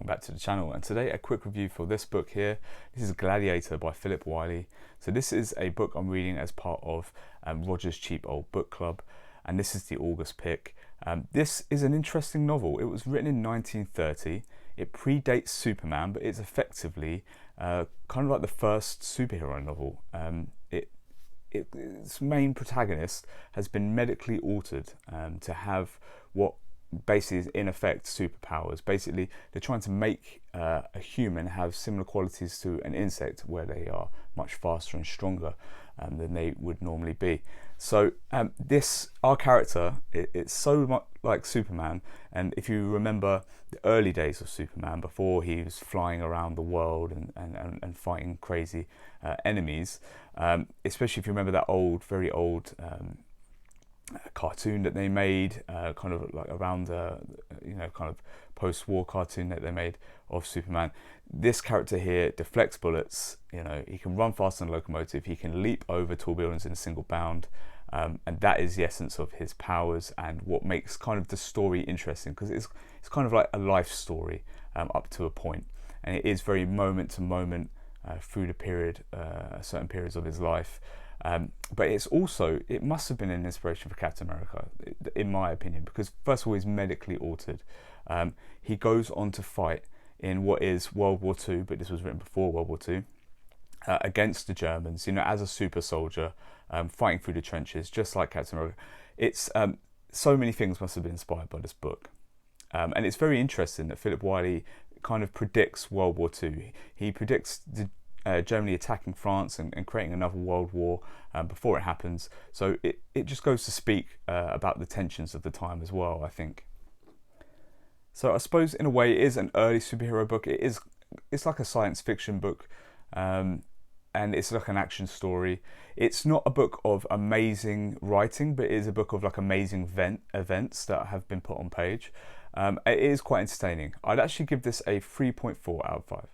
back to the channel, and today a quick review for this book here. This is Gladiator by Philip Wylie. So this is a book I'm reading as part of Roger's Cheap Old Book Club, and this is the August pick. This is an interesting novel. It was written in 1930. It predates Superman, but it's effectively kind of like the first superhero novel. Its main protagonist has been medically altered to have what basically is in effect superpowers. Basically, they're trying to make a human have similar qualities to an insect, where they are much faster and stronger than they would normally be. So our character, it's so much like Superman, and if you remember the early days of Superman, before he was flying around the world and fighting crazy enemies, especially if you remember that very old cartoon that they made, kind of like around the kind of post-war cartoon that they made of Superman. This character here deflects bullets. He can run faster than a locomotive. He can leap over tall buildings in a single bound, and that is the essence of his powers and what makes kind of the story interesting, because it's kind of like a life story up to a point, and it is very moment to moment through the certain periods of his life. But it must have been an inspiration for Captain America, in my opinion, because first of all, he's medically altered. He goes on to fight in what is World War II, but this was written before World War II, against the Germans, as a super soldier, fighting through the trenches, just like Captain America. It's so many things must have been inspired by this book. And it's very interesting that Philip Wylie kind of predicts World War II. He predicts Germany attacking France and creating another world war before it happens. So it just goes to speak about the tensions of the time as well, I think. So I suppose in a way it is an early superhero book. It's like a science fiction book, and it's like an action story. It's not a book of amazing writing, but it is a book of like amazing events that have been put on page. It is quite entertaining. I'd actually give this a 3.4 out of 5.